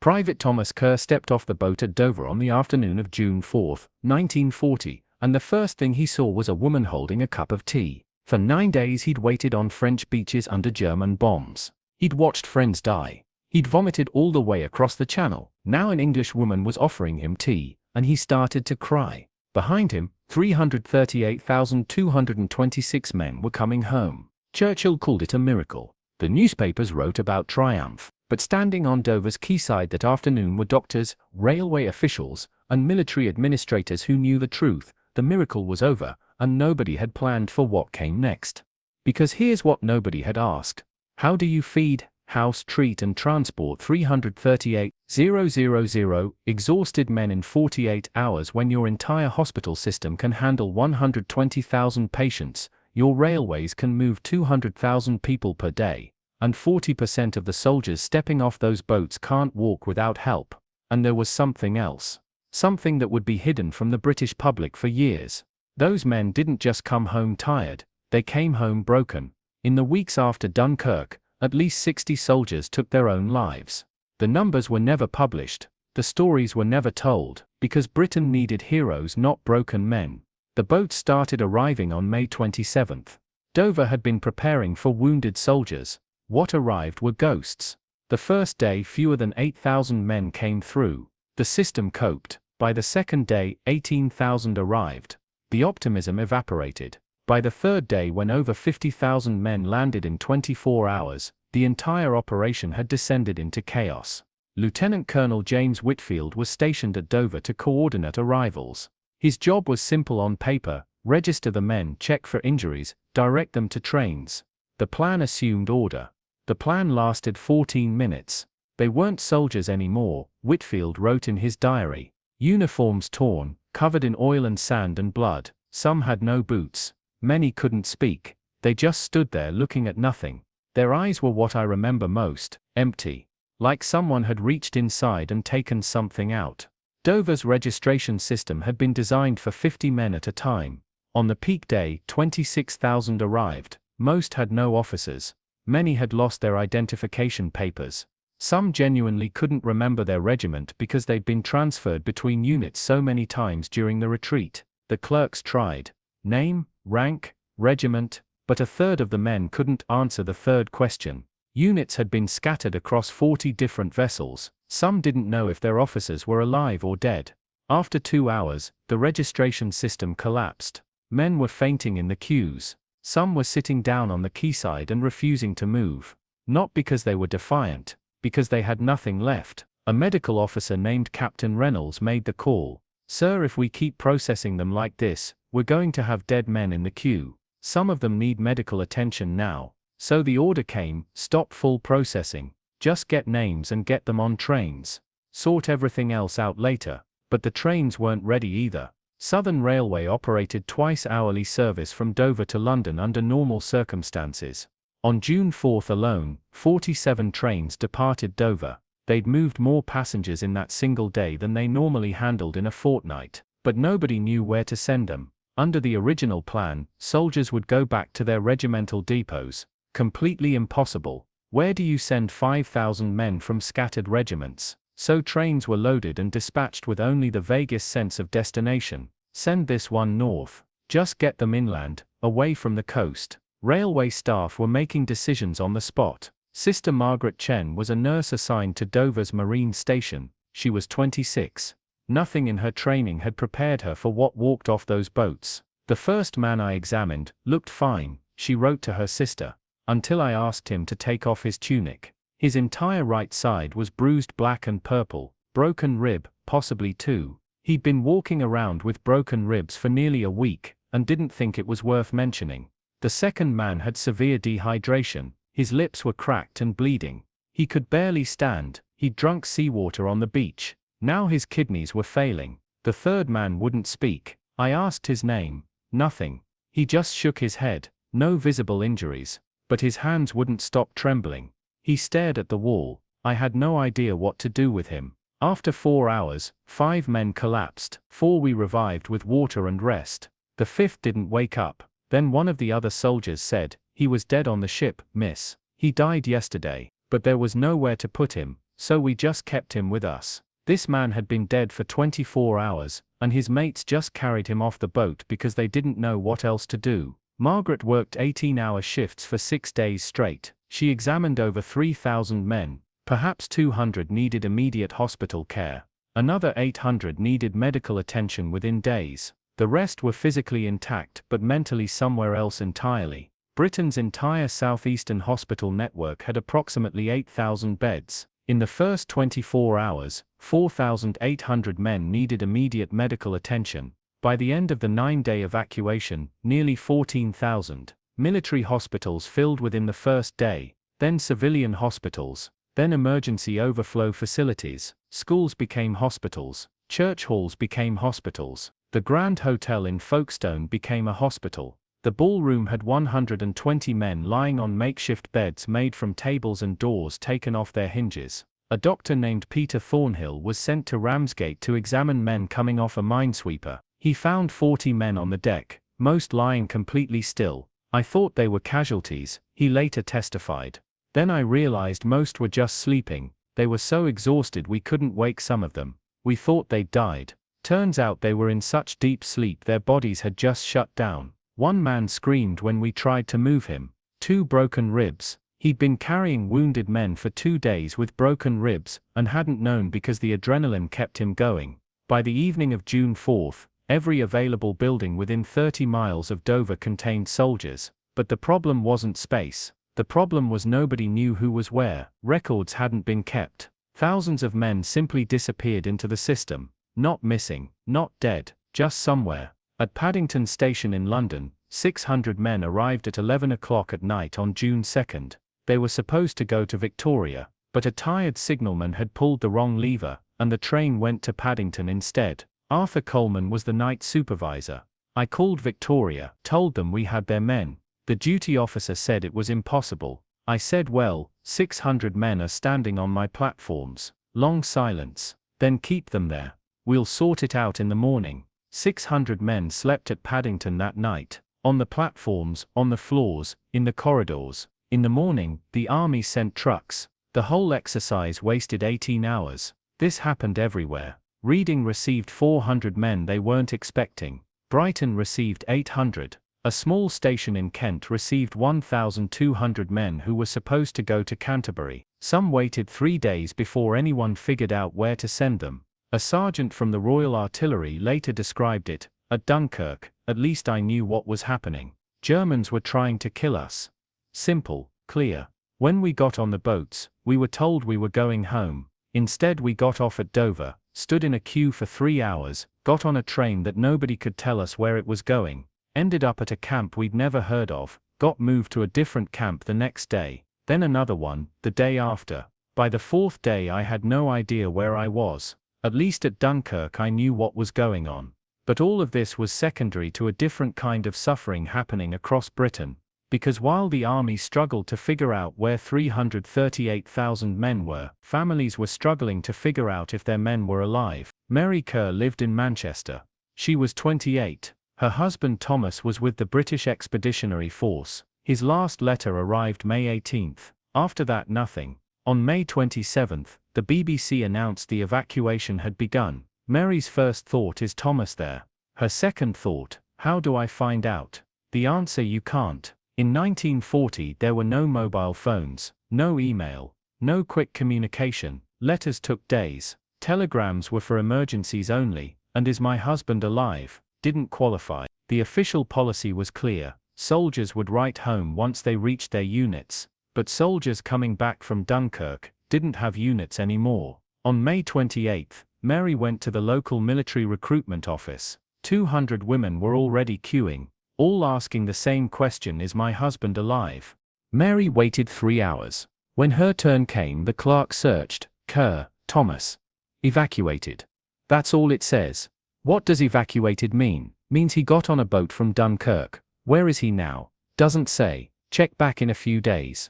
Private Thomas Kerr stepped off the boat at Dover on the afternoon of June 4, 1940, and the first thing he saw was a woman holding a cup of tea. For 9 days he'd waited on French beaches under German bombs. He'd watched friends die. He'd vomited all the way across the channel. Now an English woman was offering him tea, and he started to cry. Behind him, 338,226 men were coming home. Churchill called it a miracle. The newspapers wrote about triumph. But standing on Dover's quayside that afternoon were doctors, railway officials, and military administrators who knew the truth. The miracle was over, and nobody had planned for what came next. Because here's what nobody had asked. How do you feed, house, treat and transport 338,000 exhausted men in 48 hours when your entire hospital system can handle 120,000 patients, your railways can move 200,000 people per day, and 40% of the soldiers stepping off those boats can't walk without help? And there was something else. Something that would be hidden from the British public for years. Those men didn't just come home tired, they came home broken. In the weeks after Dunkirk, at least 60 soldiers took their own lives. The numbers were never published, the stories were never told, because Britain needed heroes, not broken men. The boats started arriving on May 27th. Dover had been preparing for wounded soldiers. What arrived were ghosts. The first day fewer than 8,000 men came through. The system coped. By the second day, 18,000 arrived. The optimism evaporated. By the third day, when over 50,000 men landed in 24 hours, the entire operation had descended into chaos. Lieutenant Colonel James Whitfield was stationed at Dover to coordinate arrivals. His job was simple on paper: register the men, check for injuries, direct them to trains. The plan assumed order. The plan lasted 14 minutes. They weren't soldiers anymore, Whitfield wrote in his diary. Uniforms torn, covered in oil and sand and blood. Some had no boots. Many couldn't speak. They just stood there looking at nothing. Their eyes were what I remember most, empty. Like someone had reached inside and taken something out. Dover's registration system had been designed for 50 men at a time. On the peak day, 26,000 arrived. Most had no officers. Many had lost their identification papers. Some genuinely couldn't remember their regiment because they'd been transferred between units so many times during the retreat. The clerks tried. Name, rank, regiment, but a third of the men couldn't answer the third question. Units had been scattered across 40 different vessels. Some didn't know if their officers were alive or dead. After 2 hours, the registration system collapsed. Men were fainting in the queues. Some were sitting down on the quayside and refusing to move. Not because they were defiant, because they had nothing left. A medical officer named Captain Reynolds made the call. "Sir, if we keep processing them like this, we're going to have dead men in the queue. Some of them need medical attention now." So the order came: stop full processing. Just get names and get them on trains. Sort everything else out later. But the trains weren't ready either. Southern Railway operated twice-hourly service from Dover to London under normal circumstances. On June 4 alone, 47 trains departed Dover. They'd moved more passengers in that single day than they normally handled in a fortnight. But nobody knew where to send them. Under the original plan, soldiers would go back to their regimental depots. Completely impossible. Where do you send 5,000 men from scattered regiments? So trains were loaded and dispatched with only the vaguest sense of destination. Send this one north. Just get them inland, away from the coast. Railway staff were making decisions on the spot. Sister Margaret Chen was a nurse assigned to Dover's Marine Station. She was 26. Nothing in her training had prepared her for what walked off those boats. "The first man I examined looked fine," she wrote to her sister, "until I asked him to take off his tunic. His entire right side was bruised black and purple, broken rib, possibly two. He'd been walking around with broken ribs for nearly a week, and didn't think it was worth mentioning. The second man had severe dehydration. His lips were cracked and bleeding. He could barely stand. He'd drunk seawater on the beach. Now his kidneys were failing. The third man wouldn't speak. I asked his name. Nothing. He just shook his head. No visible injuries. But his hands wouldn't stop trembling. He stared at the wall. I had no idea what to do with him. After 4 hours, 5 men collapsed. 4 we revived with water and rest. The 5th didn't wake up. Then one of the other soldiers said, "He was dead on the ship, miss. He died yesterday." But there was nowhere to put him, so we just kept him with us. This man had been dead for 24 hours, and his mates just carried him off the boat because they didn't know what else to do. Margaret worked 18-hour shifts for 6 days straight. She examined over 3,000 men. Perhaps 200 needed immediate hospital care. Another 800 needed medical attention within days. The rest were physically intact but mentally somewhere else entirely. Britain's entire southeastern hospital network had approximately 8,000 beds. In the first 24 hours, 4,800 men needed immediate medical attention. By the end of the 9-day evacuation, nearly 14,000. Military hospitals filled within the first day, then civilian hospitals, then emergency overflow facilities. Schools became hospitals, church halls became hospitals. The Grand Hotel in Folkestone became a hospital. The ballroom had 120 men lying on makeshift beds made from tables and doors taken off their hinges. A doctor named Peter Thornhill was sent to Ramsgate to examine men coming off a minesweeper. He found 40 men on the deck, most lying completely still. I thought they were casualties, he later testified. Then I realized most were just sleeping. They were so exhausted we couldn't wake some of them. We thought they'd died. Turns out they were in such deep sleep their bodies had just shut down. One man screamed when we tried to move him. 2 broken ribs. He'd been carrying wounded men for 2 days with broken ribs, and hadn't known because the adrenaline kept him going. By the evening of June 4th, every available building within 30 miles of Dover contained soldiers. But the problem wasn't space. The problem was nobody knew who was where. Records hadn't been kept. Thousands of men simply disappeared into the system. Not missing, not dead, just somewhere. At Paddington Station in London, 600 men arrived at 11 o'clock at night on June 2nd. They were supposed to go to Victoria, but a tired signalman had pulled the wrong lever, and the train went to Paddington instead. Arthur Coleman was the night supervisor. I called Victoria, told them we had their men. The duty officer said it was impossible. I said, well, 600 men are standing on my platforms. Long silence. Then keep them there. We'll sort it out in the morning. 600 men slept at Paddington that night. On the platforms, on the floors, in the corridors. In the morning, the army sent trucks. The whole exercise wasted 18 hours. This happened everywhere. Reading received 400 men they weren't expecting. Brighton received 800. A small station in Kent received 1,200 men who were supposed to go to Canterbury. Some waited 3 days before anyone figured out where to send them. A sergeant from the Royal Artillery later described it, at Dunkirk, at least I knew what was happening. Germans were trying to kill us. Simple, clear. When we got on the boats, we were told we were going home. Instead we got off at Dover, stood in a queue for 3 hours, got on a train that nobody could tell us where it was going. Ended up at a camp we'd never heard of, got moved to a different camp the next day, then another one, the day after. By the 4th day I had no idea where I was. At least at Dunkirk I knew what was going on. But all of this was secondary to a different kind of suffering happening across Britain. Because while the army struggled to figure out where 338,000 men were, families were struggling to figure out if their men were alive. Mary Kerr lived in Manchester. She was 28. Her husband Thomas was with the British Expeditionary Force. His last letter arrived May 18th. After that nothing. On May 27th, the BBC announced the evacuation had begun. Mary's first thought is Thomas there. Her second thought, how do I find out? The answer, you can't. In 1940 there were no mobile phones, no email, no quick communication, letters took days, telegrams were for emergencies only, and is my husband alive? Didn't qualify. The official policy was clear, soldiers would write home once they reached their units, but soldiers coming back from Dunkirk didn't have units anymore. On May 28th, Mary went to the local military recruitment office. 200 women were already queuing, all asking the same question, is my husband alive? Mary waited 3 hours. When her turn came the clerk searched, Kerr, Thomas. Evacuated. That's all it says. What does evacuated mean? Means he got on a boat from Dunkirk. Where is he now? Doesn't say. Check back in a few days.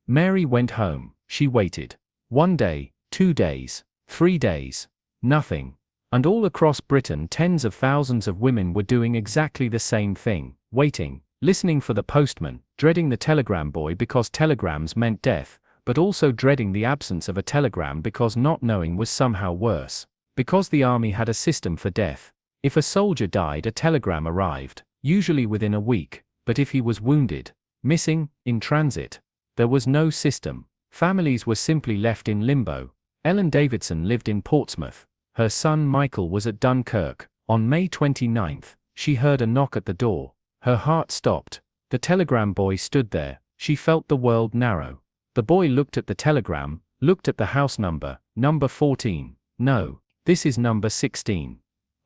Mary went home. She waited. 1 day, 2 days, 3 days. Nothing. And all across Britain tens of thousands of women were doing exactly the same thing, waiting, listening for the postman, dreading the telegram boy because telegrams meant death, but also dreading the absence of a telegram because not knowing was somehow worse. Because the army had a system for death. If a soldier died, a telegram arrived, usually within a week, but if he was wounded, missing, in transit, there was no system. Families were simply left in limbo. Ellen Davidson lived in Portsmouth. Her son Michael was at Dunkirk. On May 29th, she heard a knock at the door. Her heart stopped. The telegram boy stood there. She felt the world narrow. The boy looked at the telegram, looked at the house number, number 14. No, this is number 16.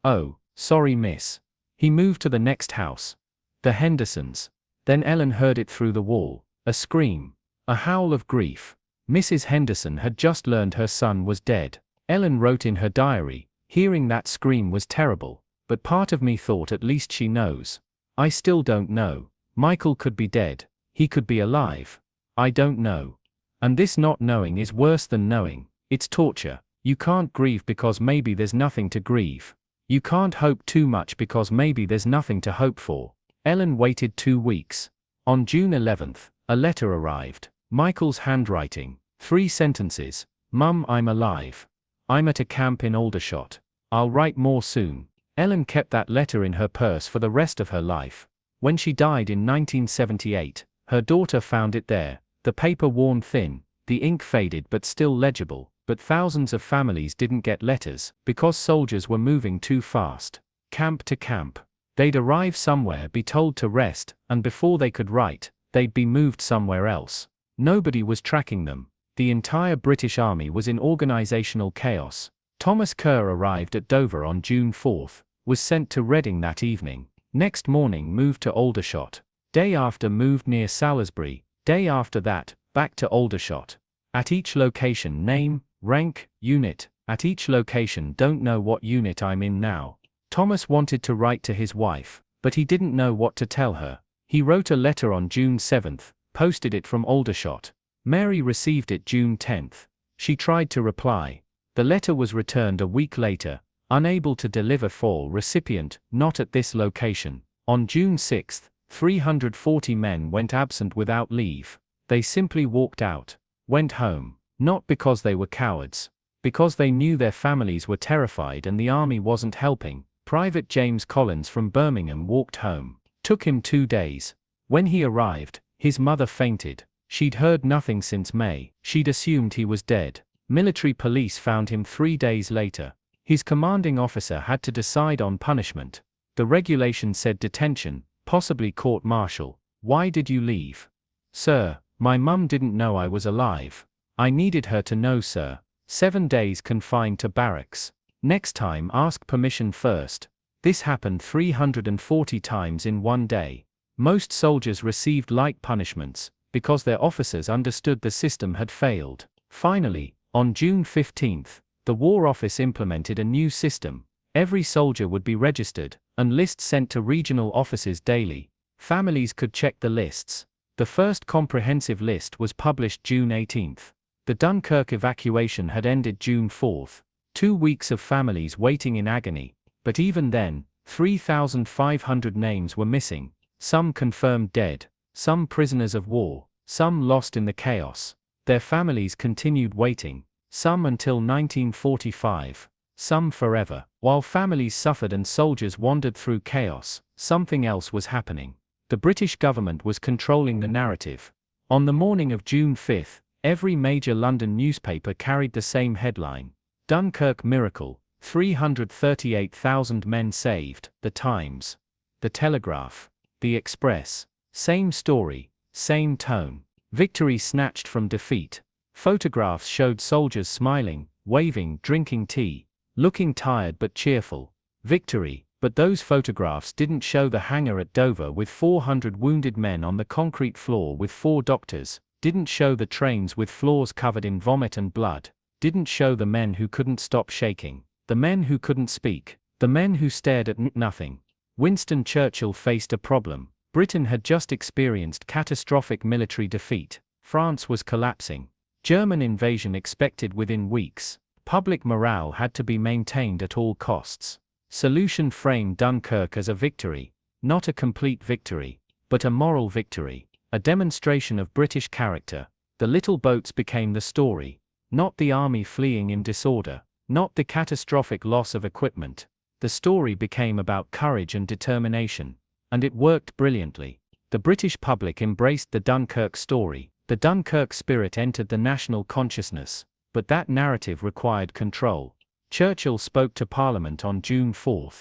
Oh, sorry miss. He moved to the next house. The Hendersons. Then Ellen heard it through the wall. A scream. A howl of grief. Mrs. Henderson had just learned her son was dead. Ellen wrote in her diary, hearing that scream was terrible, but part of me thought at least she knows. I still don't know. Michael could be dead. He could be alive. I don't know. And this not knowing is worse than knowing. It's torture. You can't grieve because maybe there's nothing to grieve. You can't hope too much because maybe there's nothing to hope for. Ellen waited 2 weeks. On June 11th, a letter arrived. Michael's handwriting. 3 sentences. Mum, I'm alive. I'm at a camp in Aldershot. I'll write more soon. Ellen kept that letter in her purse for the rest of her life. When she died in 1978, her daughter found it there. The paper worn thin, the ink faded but still legible, but thousands of families didn't get letters because soldiers were moving too fast. Camp to camp. They'd arrive somewhere, be told to rest, and before they could write, they'd be moved somewhere else. Nobody was tracking them. The entire British Army was in organizational chaos. Thomas Kerr arrived at Dover on June 4th, was sent to Reading that evening. Next morning moved to Aldershot. Day after moved near Salisbury. Day after that, back to Aldershot. At each location name, rank, unit. At each location don't know what unit I'm in now. Thomas wanted to write to his wife, but he didn't know what to tell her. He wrote a letter on June 7th, posted it from Aldershot. Mary received it June 10th. She tried to reply. The letter was returned a week later, unable to deliver for recipient, not at this location. On June 6th, 340 men went absent without leave. They simply walked out, went home, not because they were cowards, because they knew their families were terrified and the army wasn't helping. Private James Collins from Birmingham walked home. Took him 2 days. When he arrived, his mother fainted. She'd heard nothing since May. She'd assumed he was dead. Military police found him 3 days later. His commanding officer had to decide on punishment. The regulation said detention, possibly court-martial. Why did you leave? Sir, my mum didn't know I was alive. I needed her to know, sir. 7 days confined to barracks. Next time ask permission first. This happened 340 times in 1 day. Most soldiers received light punishments, because their officers understood the system had failed. Finally, on June 15th, the War Office implemented a new system. Every soldier would be registered, and lists sent to regional offices daily. Families could check the lists. The first comprehensive list was published June 18th. The Dunkirk evacuation had ended June 4th. 2 weeks of families waiting in agony. But even then, 3,500 names were missing. Some confirmed dead, some prisoners of war, some lost in the chaos. Their families continued waiting, some until 1945, some forever. While families suffered and soldiers wandered through chaos, something else was happening. The British government was controlling the narrative. On the morning of June 5th, every major London newspaper carried the same headline: Dunkirk miracle, 338,000 men saved. The Times, The Telegraph, The Express. Same story, same tone. Victory snatched from defeat. Photographs showed soldiers smiling, waving, drinking tea, looking tired but cheerful. Victory, but those photographs didn't show the hangar at Dover with 400 wounded men on the concrete floor with 4 doctors, didn't show the trains with floors covered in vomit and blood, didn't show the men who couldn't stop shaking, the men who couldn't speak, the men who stared at nothing. Winston Churchill faced a problem. Britain had just experienced catastrophic military defeat. France was collapsing. German invasion expected within weeks. Public morale had to be maintained at all costs. Solution framed Dunkirk as a victory, not a complete victory, but a moral victory, a demonstration of British character. The little boats became the story. Not the army fleeing in disorder. Not the catastrophic loss of equipment. The story became about courage and determination. And it worked brilliantly. The British public embraced the Dunkirk story. The Dunkirk spirit entered the national consciousness. But that narrative required control. Churchill spoke to Parliament on June 4.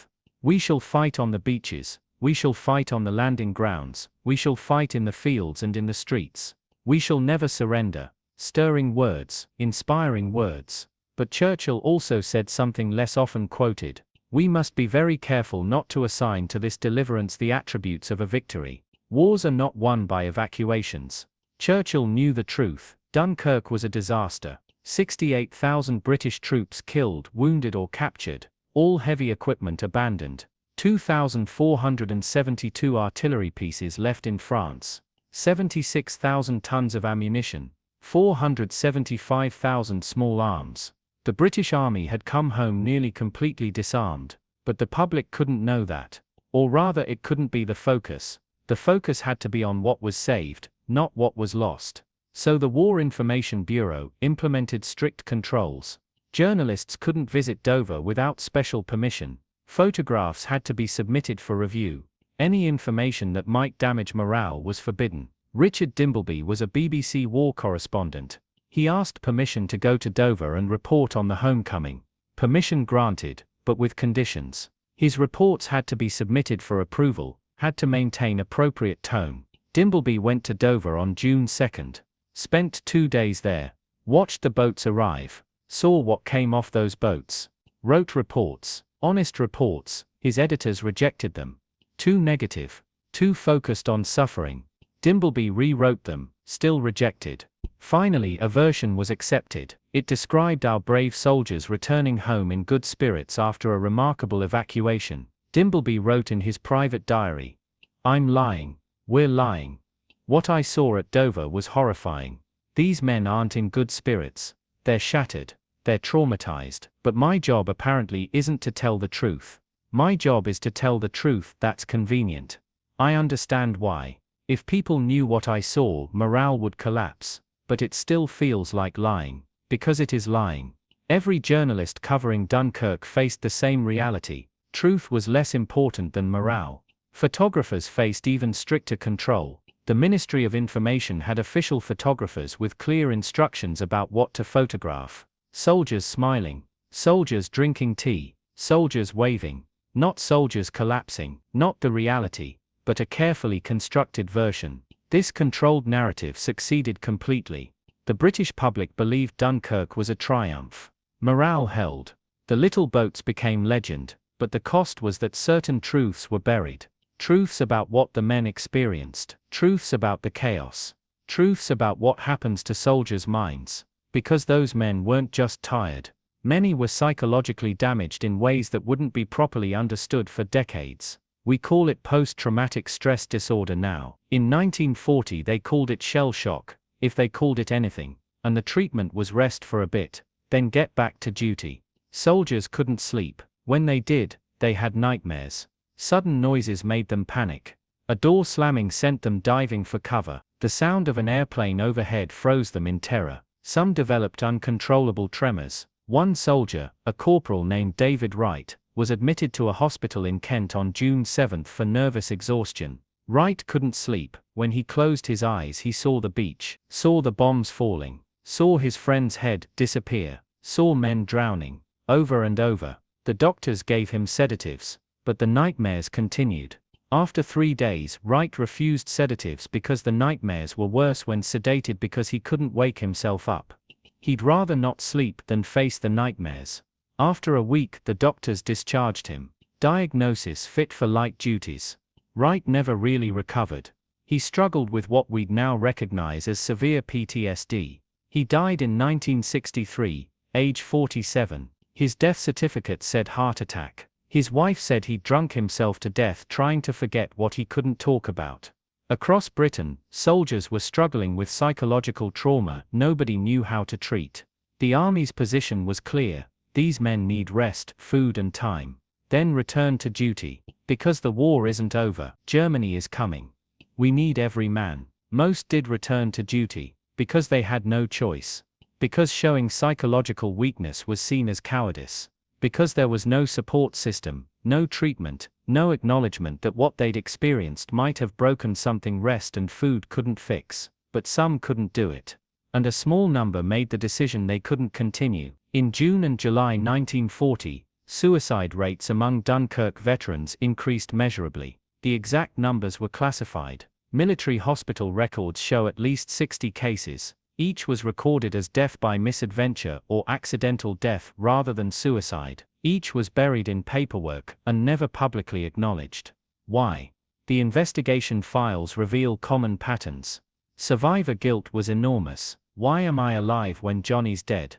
"We shall fight on the beaches. We shall fight on the landing grounds. We shall fight in the fields and in the streets. We shall never surrender." Stirring words, inspiring words. But Churchill also said something less often quoted. "We must be very careful not to assign to this deliverance the attributes of a victory. Wars are not won by evacuations." Churchill knew the truth. Dunkirk was a disaster. 68,000 British troops killed, wounded or captured. All heavy equipment abandoned. 2,472 artillery pieces left in France. 76,000 tons of ammunition. 475,000 small arms. The British Army had come home nearly completely disarmed, but the public couldn't know that. Or rather, it couldn't be the focus. The focus had to be on what was saved, not what was lost. So the War Information Bureau implemented strict controls. Journalists couldn't visit Dover without special permission. Photographs had to be submitted for review. Any information that might damage morale was forbidden. Richard Dimbleby was a BBC war correspondent. He asked permission to go to Dover and report on the homecoming. Permission granted, but with conditions. His reports had to be submitted for approval, had to maintain appropriate tone. Dimbleby went to Dover on June 2. Spent 2 days there. Watched the boats arrive. Saw what came off those boats. Wrote reports. Honest reports. His editors rejected them. Too negative. Too focused on suffering. Dimbleby rewrote them, still rejected. Finally, a version was accepted. It described our brave soldiers returning home in good spirits after a remarkable evacuation. Dimbleby wrote in his private diary, "I'm lying. We're lying. What I saw at Dover was horrifying. These men aren't in good spirits. They're shattered. They're traumatized. But my job apparently isn't to tell the truth. My job is to tell the truth that's convenient. I understand why. If people knew what I saw, morale would collapse. But it still feels like lying. Because it is lying." Every journalist covering Dunkirk faced the same reality. Truth was less important than morale. Photographers faced even stricter control. The Ministry of Information had official photographers with clear instructions about what to photograph. Soldiers smiling. Soldiers drinking tea. Soldiers waving. Not soldiers collapsing. Not the reality, but a carefully constructed version. This controlled narrative succeeded completely. The British public believed Dunkirk was a triumph. Morale held. The little boats became legend, but the cost was that certain truths were buried. Truths about what the men experienced. Truths about the chaos. Truths about what happens to soldiers' minds. Because those men weren't just tired. Many were psychologically damaged in ways that wouldn't be properly understood for decades. We call it post-traumatic stress disorder now. In 1940 they called it shell shock, if they called it anything, and the treatment was rest for a bit, then get back to duty. Soldiers couldn't sleep. When they did, they had nightmares. Sudden noises made them panic. A door slamming sent them diving for cover. The sound of an airplane overhead froze them in terror. Some developed uncontrollable tremors. One soldier, a corporal named David Wright, was admitted to a hospital in Kent on June 7 for nervous exhaustion. Wright couldn't sleep. When he closed his eyes he saw the beach, saw the bombs falling, saw his friend's head disappear, saw men drowning, over and over. The doctors gave him sedatives, but the nightmares continued. After 3 days, Wright refused sedatives because the nightmares were worse when sedated because he couldn't wake himself up. He'd rather not sleep than face the nightmares. After a week, the doctors discharged him. Diagnosis: fit for light duties. Wright never really recovered. He struggled with what we'd now recognize as severe PTSD. He died in 1963, age 47. His death certificate said heart attack. His wife said he'd drunk himself to death trying to forget what he couldn't talk about. Across Britain, soldiers were struggling with psychological trauma nobody knew how to treat. The army's position was clear: these men need rest, food and time. Then return to duty. Because the war isn't over, Germany is coming. We need every man. Most did return to duty. Because they had no choice. Because showing psychological weakness was seen as cowardice. Because there was no support system, no treatment, no acknowledgement that what they'd experienced might have broken something rest and food couldn't fix, but some couldn't do it. And a small number made the decision they couldn't continue. In June and July 1940, suicide rates among Dunkirk veterans increased measurably. The exact numbers were classified. Military hospital records show at least 60 cases. Each was recorded as death by misadventure or accidental death rather than suicide. Each was buried in paperwork and never publicly acknowledged. Why? The investigation files reveal common patterns. Survivor guilt was enormous. Why am I alive when Johnny's dead?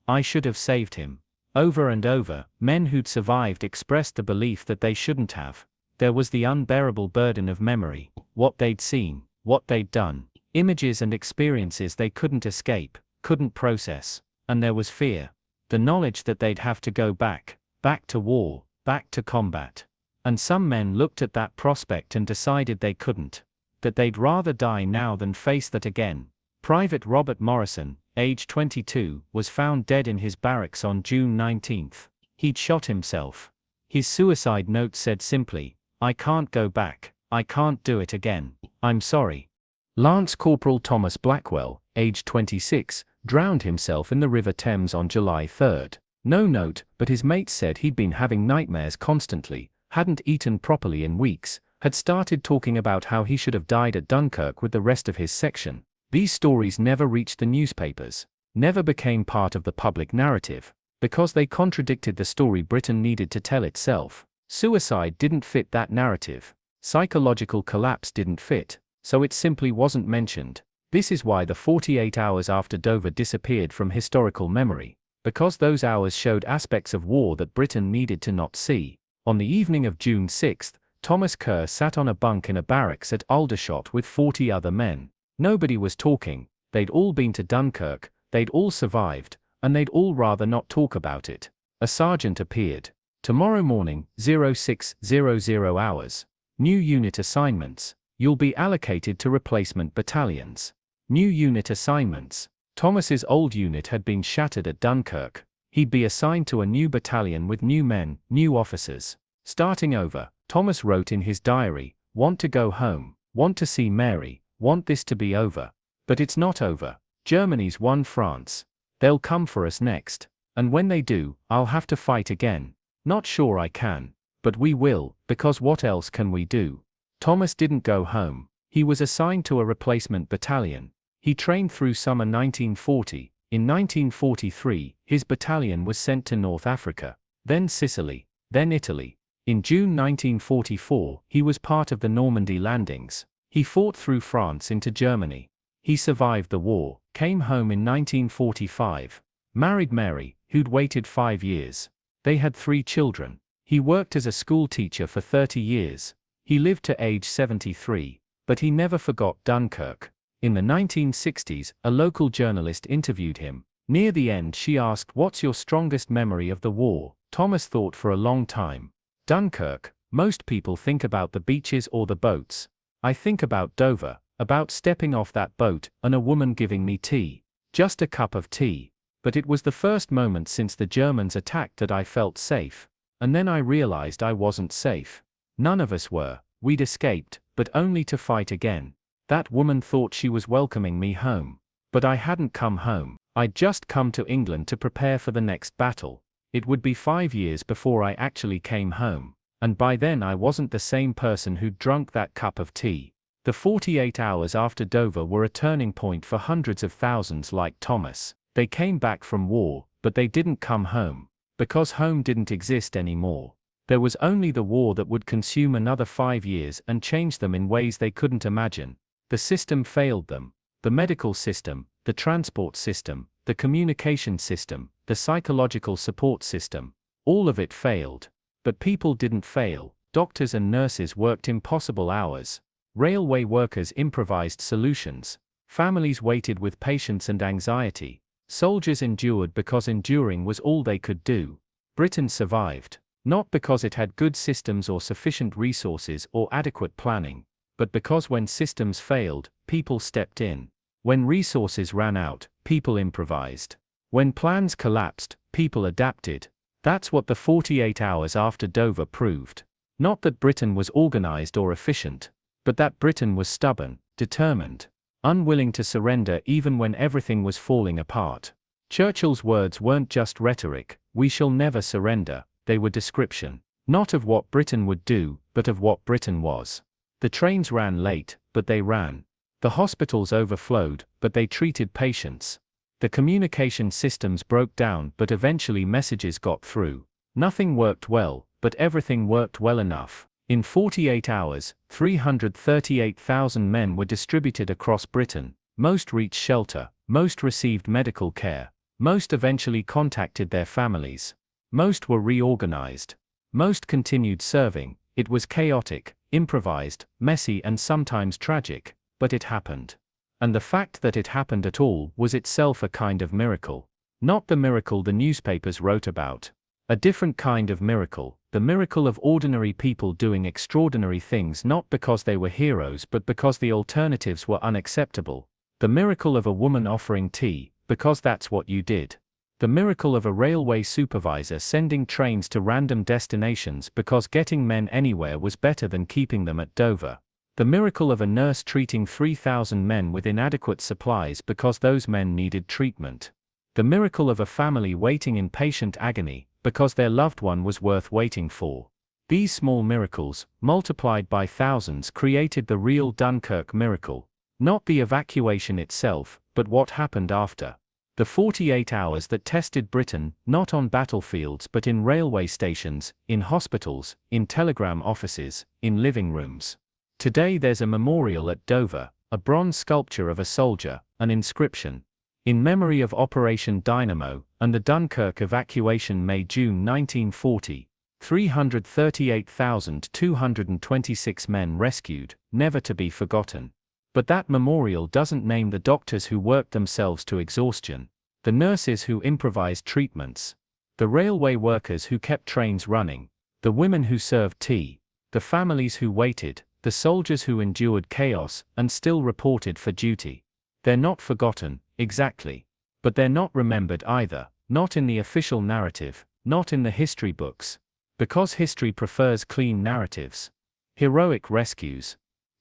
I should have saved him. Over and over, men who'd survived expressed the belief that they shouldn't have. There was the unbearable burden of memory, what they'd seen, what they'd done, images and experiences they couldn't escape, couldn't process, and there was fear. The knowledge that they'd have to go back to war, back to combat. And some men looked at that prospect and decided they couldn't. That they'd rather die now than face that again. Private Robert Morrison, age 22, was found dead in his barracks on June 19. He'd shot himself. His suicide note said simply, "I can't go back, I can't do it again, I'm sorry." Lance Corporal Thomas Blackwell, age 26, drowned himself in the River Thames on July 3. No note, but his mates said he'd been having nightmares constantly, hadn't eaten properly in weeks, had started talking about how he should have died at Dunkirk with the rest of his section. These stories never reached the newspapers, never became part of the public narrative, because they contradicted the story Britain needed to tell itself. Suicide didn't fit that narrative. Psychological collapse didn't fit, so it simply wasn't mentioned. This is why the 48 hours after Dover disappeared from historical memory, because those hours showed aspects of war that Britain needed to not see. On the evening of June 6, Thomas Kerr sat on a bunk in a barracks at Aldershot with 40 other men. Nobody was talking, they'd all been to Dunkirk, they'd all survived, and they'd all rather not talk about it. A sergeant appeared. Tomorrow morning, 0600 hours. New unit assignments. You'll be allocated to replacement battalions. New unit assignments. Thomas's old unit had been shattered at Dunkirk. He'd be assigned to a new battalion with new men, new officers. Starting over, Thomas wrote in his diary, "Want to go home, want to see Mary, want this to be over. But it's not over. Germany's won France. They'll come for us next. And when they do, I'll have to fight again. Not sure I can. But we will, because what else can we do?" Thomas didn't go home. He was assigned to a replacement battalion. He trained through summer 1940. In 1943, his battalion was sent to North Africa, then Sicily, then Italy. In June 1944, he was part of the Normandy landings. He fought through France into Germany. He survived the war, came home in 1945, married Mary, who'd waited 5 years. They had 3 children. He worked as a school teacher for 30 years. He lived to age 73, but he never forgot Dunkirk. In the 1960s, a local journalist interviewed him. Near the end, she asked, "What's your strongest memory of the war?" Thomas thought for a long time. Dunkirk, most people think about the beaches or the boats. I think about Dover, about stepping off that boat and a woman giving me tea. Just a cup of tea. But it was the first moment since the Germans attacked that I felt safe. And then I realized I wasn't safe. None of us were. We'd escaped, but only to fight again. That woman thought she was welcoming me home. But I hadn't come home. I'd just come to England to prepare for the next battle. It would be 5 years before I actually came home. And by then I wasn't the same person who'd drunk that cup of tea. The 48 hours after Dover were a turning point for hundreds of thousands like Thomas. They came back from war, but they didn't come home. Because home didn't exist anymore. There was only the war that would consume another 5 years and change them in ways they couldn't imagine. The system failed them. The medical system, the transport system, the communication system, the psychological support system. All of it failed. But people didn't fail. Doctors and nurses worked impossible hours. Railway workers improvised solutions. Families waited with patience and anxiety. Soldiers endured because enduring was all they could do. Britain survived, not because it had good systems or sufficient resources or adequate planning, but because when systems failed, people stepped in. When resources ran out, people improvised. When plans collapsed, people adapted. That's what the 48 hours after Dover proved. Not that Britain was organized or efficient, but that Britain was stubborn, determined, unwilling to surrender even when everything was falling apart. Churchill's words weren't just rhetoric, "We shall never surrender," they were description. Not of what Britain would do, but of what Britain was. The trains ran late, but they ran. The hospitals overflowed, but they treated patients. The communication systems broke down, but eventually messages got through. Nothing worked well, but everything worked well enough. In 48 hours, 338,000 men were distributed across Britain. Most reached shelter, most received medical care, most eventually contacted their families. Most were reorganized. Most continued serving. It was chaotic, improvised, messy and sometimes tragic, but it happened. And the fact that it happened at all was itself a kind of miracle. Not the miracle the newspapers wrote about. A different kind of miracle, the miracle of ordinary people doing extraordinary things not because they were heroes but because the alternatives were unacceptable. The miracle of a woman offering tea, because that's what you did. The miracle of a railway supervisor sending trains to random destinations because getting men anywhere was better than keeping them at Dover. The miracle of a nurse treating 3,000 men with inadequate supplies because those men needed treatment. The miracle of a family waiting in patient agony because their loved one was worth waiting for. These small miracles, multiplied by thousands, created the real Dunkirk miracle. Not the evacuation itself, but what happened after. The 48 hours that tested Britain, not on battlefields but in railway stations, in hospitals, in telegram offices, in living rooms. Today there's a memorial at Dover, a bronze sculpture of a soldier, an inscription. In memory of Operation Dynamo, and the Dunkirk evacuation May-June 1940, 338,226 men rescued, never to be forgotten. But that memorial doesn't name the doctors who worked themselves to exhaustion, the nurses who improvised treatments, the railway workers who kept trains running, the women who served tea, the families who waited, the soldiers who endured chaos and still reported for duty. They're not forgotten, exactly. But they're not remembered either, not in the official narrative, not in the history books. Because history prefers clean narratives. Heroic rescues.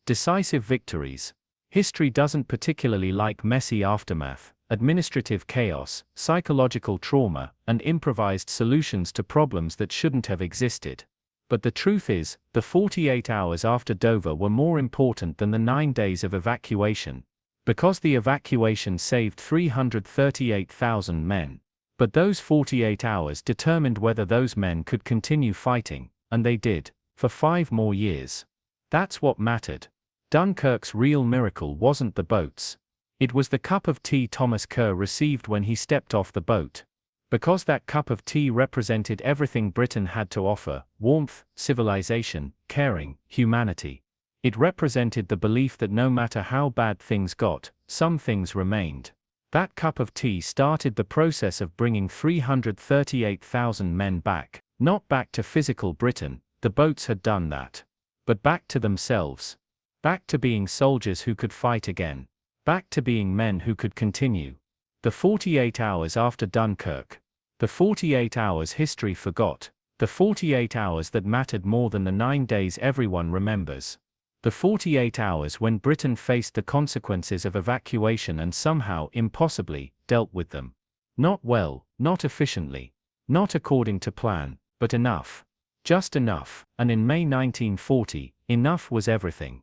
Decisive victories. History doesn't particularly like messy aftermath, administrative chaos, psychological trauma, and improvised solutions to problems that shouldn't have existed. But the truth is, the 48 hours after Dover were more important than the 9 days of evacuation. Because the evacuation saved 338,000 men. But those 48 hours determined whether those men could continue fighting, and they did, for 5 more years. That's what mattered. Dunkirk's real miracle wasn't the boats. It was the cup of tea Thomas Kerr received when he stepped off the boat. Because that cup of tea represented everything Britain had to offer: warmth, civilization, caring, humanity. It represented the belief that no matter how bad things got, some things remained. That cup of tea started the process of bringing 338,000 men back, not back to physical Britain, the boats had done that. But back to themselves. Back to being soldiers who could fight again. Back to being men who could continue. The 48 hours after Dunkirk. The 48 hours history forgot. The 48 hours that mattered more than the 9 days everyone remembers. The 48 hours when Britain faced the consequences of evacuation and somehow, impossibly, dealt with them. Not well, not efficiently, not according to plan, but enough. Just enough, and in May 1940, enough was everything.